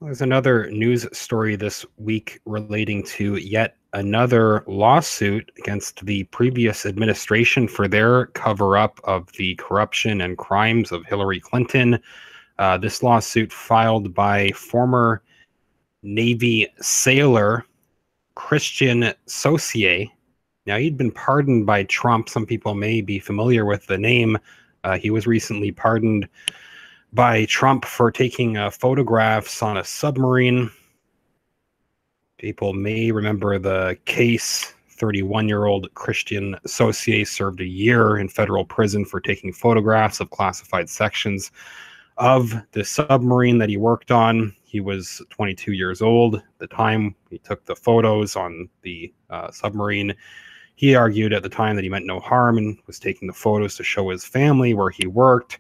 There's another news story this week relating to yet another lawsuit against the previous administration for their cover up of the corruption and crimes of Hillary Clinton. This lawsuit filed by former Navy sailor Christian Saucier. Now, he'd been pardoned by Trump. Some people may be familiar with the name. He was recently pardoned by Trump for taking photographs on a submarine. People may remember the case. 31-year-old Christian Saucier served a year in federal prison for taking photographs of classified sections of the submarine that he worked on. He was 22 years old at the time he took the photos on the submarine. He argued at the time that he meant no harm and was taking the photos to show his family where he worked.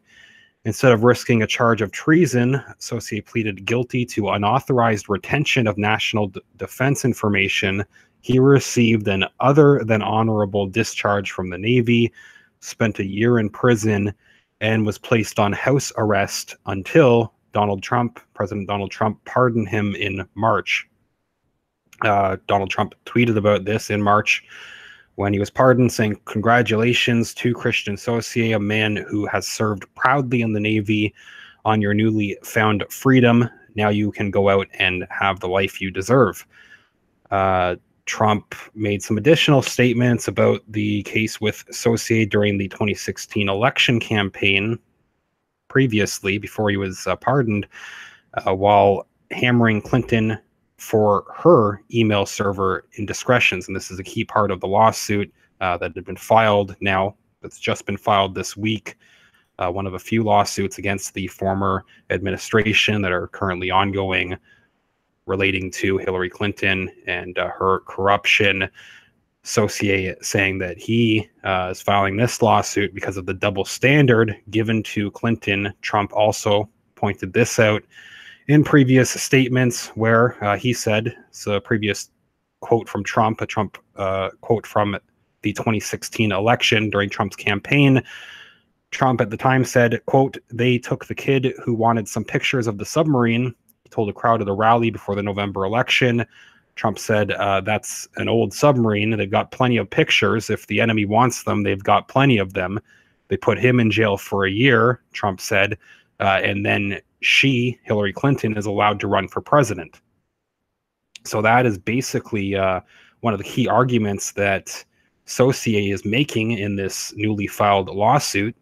Instead of risking a charge of treason, Saucier pleaded guilty to unauthorized retention of national defense information. He received an other than honorable discharge from the Navy, spent a year in prison, and was placed on house arrest until President Donald Trump, pardoned him in March. Donald Trump tweeted about this in March when he was pardoned, saying, "Congratulations to Christian Saucier, a man who has served proudly in the Navy on your newly found freedom. Now you can go out and have the life you deserve." Trump made some additional statements about the case with Saucier during the 2016 election campaign previously, before he was pardoned, while hammering Clinton for her email server indiscretions. And this is a key part of the lawsuit that had been filed now, that's just been filed this week. One of a few lawsuits against the former administration that are currently ongoing relating to Hillary Clinton and her corruption. Saucier saying that he is filing this lawsuit because of the double standard given to Clinton. Trump also pointed this out in previous statements where he said, so a previous quote from Trump, a Trump quote from the 2016 election during Trump's campaign. Trump at the time said, quote, "They took the kid who wanted some pictures of the submarine." He told a crowd at a rally before the November election. Trump said, "That's an old submarine. They've got plenty of pictures. If the enemy wants them, they've got plenty of them." They put him in jail for a year, Trump said, and then Hillary Clinton, is allowed to run for president. So that is basically one of the key arguments that Saucier is making in this newly filed lawsuit.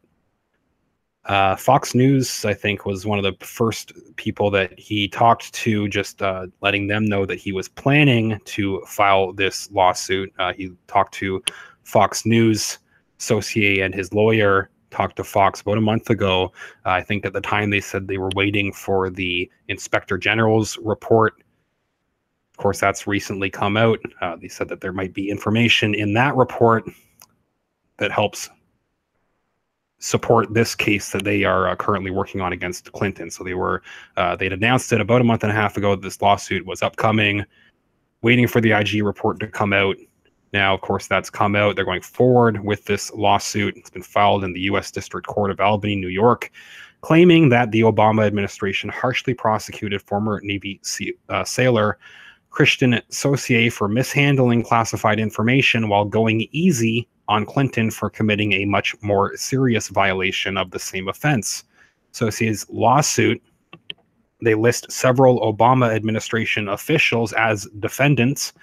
Fox News, I think, was one of the first people that he talked to, just letting them know that he was planning to file this lawsuit. He talked to Fox News. Saucier and his lawyer talked to Fox about a month ago. I think at the time they said they were waiting for the Inspector General's report. Of course, that's recently come out. They said that there might be information in that report that helps support this case that they are currently working on against Clinton. So they'd announced it about a month and a half ago that this lawsuit was upcoming, waiting for the IG report to come out. Now, of course, that's come out. They're going forward with this lawsuit. It's been filed in the U.S. District Court of Albany, New York, claiming that the Obama administration harshly prosecuted former Navy sailor Christian Saucier for mishandling classified information while going easy on Clinton for committing a much more serious violation of the same offense. Saucier's lawsuit, they list several Obama administration officials as defendants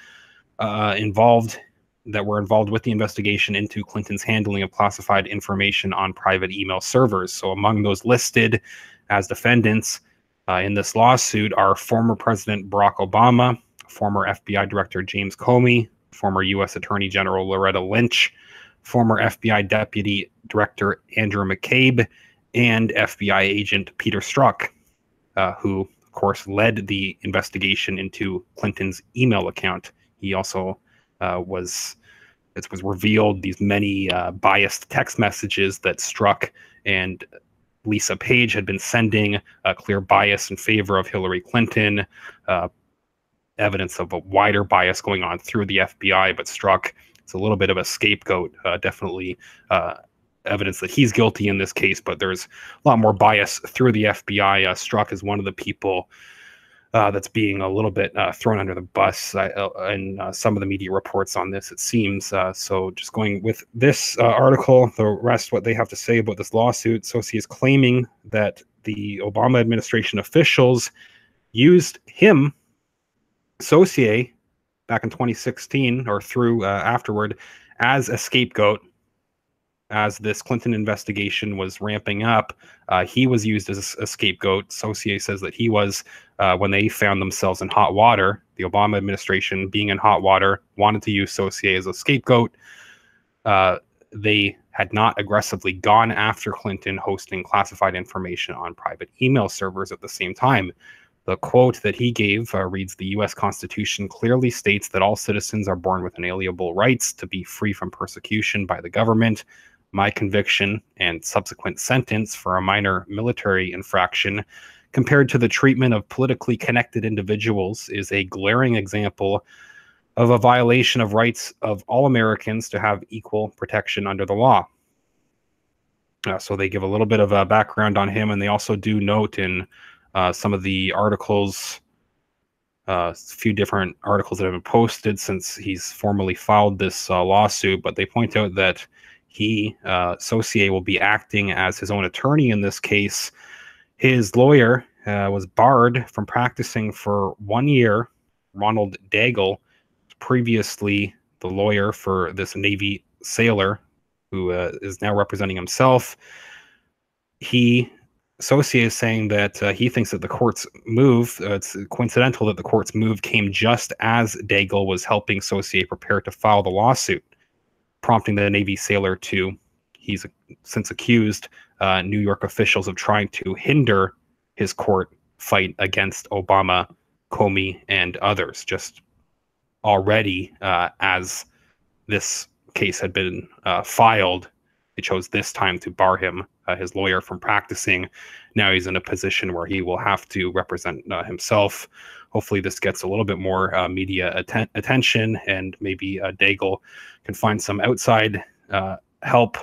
that were involved with the investigation into Clinton's handling of classified information on private email servers. So among those listed as defendants in this lawsuit are former President Barack Obama, former FBI Director James Comey, former U.S. Attorney General Loretta Lynch, former FBI Deputy Director Andrew McCabe, and FBI agent Peter Strzok, who, of course, led the investigation into Clinton's email account. He also it was revealed these many biased text messages that Strzok and Lisa Page had been sending, a clear bias in favor of Hillary Clinton, evidence of a wider bias going on through the FBI, but Strzok, it's a little bit of a scapegoat, definitely evidence that he's guilty in this case, but there's a lot more bias through the FBI. Strzok is one of the people that's being a little bit thrown under the bus in some of the media reports on this, it seems. So just going with this article, the rest, what they have to say about this lawsuit. Saucier is claiming that the Obama administration officials used him, Saucier, back in 2016 or through afterward, as a scapegoat. As this Clinton investigation was ramping up, he was used as a scapegoat. Saucier says that he was, when they found themselves in hot water, the Obama administration being in hot water, wanted to use Saucier as a scapegoat. They had not aggressively gone after Clinton hosting classified information on private email servers at the same time. The quote that he gave reads, "The U.S. Constitution clearly states that all citizens are born with inalienable rights to be free from persecution by the government. My conviction and subsequent sentence for a minor military infraction compared to the treatment of politically connected individuals is a glaring example of a violation of rights of all Americans to have equal protection under the law." So they give a little bit of a background on him, and they also do note in some of the articles, a few different articles that have been posted since he's formally filed this lawsuit, but they point out that he, Saucier, will be acting as his own attorney in this case. His lawyer was barred from practicing for 1 year. Ronald Daigle, previously the lawyer for this Navy sailor who is now representing himself. Saucier is saying that he thinks that the court's move, it's coincidental that the court's move came just as Daigle was helping Saucier prepare to file the lawsuit, prompting the Navy sailor to, he's since accused New York officials of trying to hinder his court fight against Obama, Comey, and others. Just already, as this case had been filed, they chose this time to bar him, his lawyer, from practicing. Now he's in a position where he will have to represent himself. Hopefully this gets a little bit more media attention, and maybe Daigle can find some outside help.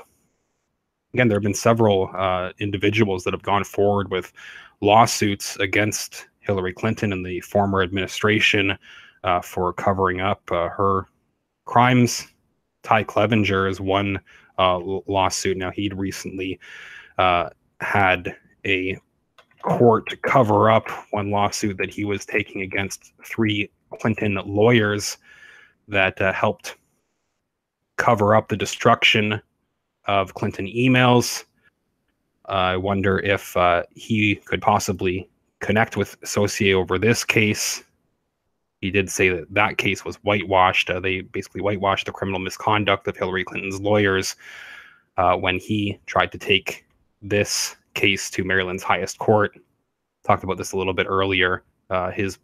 Again, there have been several individuals that have gone forward with lawsuits against Hillary Clinton and the former administration for covering up her crimes. Ty Clevenger is one lawsuit. Now, he'd recently had a court cover up one lawsuit that he was taking against 3 Clinton lawyers that helped cover up the destruction of Clinton emails. I wonder if he could possibly connect with Saucier over this case. He did say that that case was whitewashed. They basically whitewashed the criminal misconduct of Hillary Clinton's lawyers when he tried to take this case to Maryland's highest court. Talked about this a little bit earlier. His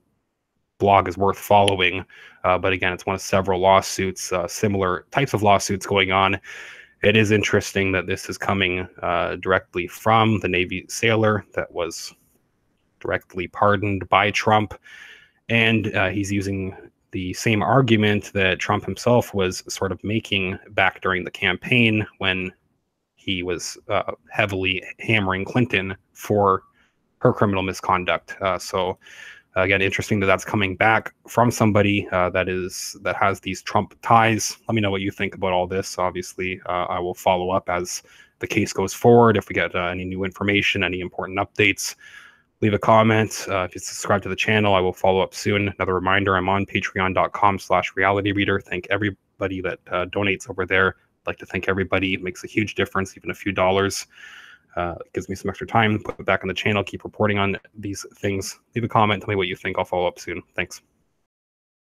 blog is worth following, but again, it's one of several lawsuits, similar types of lawsuits going on. It is interesting that this is coming directly from the Navy sailor that was directly pardoned by Trump. And he's using the same argument that Trump himself was sort of making back during the campaign when he was heavily hammering Clinton for her criminal misconduct. So again, interesting that that's coming back from somebody that has these Trump ties. Let me know what you think about all this. Obviously, I will follow up as the case goes forward. If we get any new information, any important updates, leave a comment. If you subscribe to the channel, I will follow up soon. Another reminder, I'm on patreon.com/realityreader. Thank everybody that donates over there. I'd like to thank everybody. It makes a huge difference, even a few dollars. It gives me some extra time, put it back on the channel, keep reporting on these things. Leave a comment, tell me what you think. I'll follow up soon. Thanks.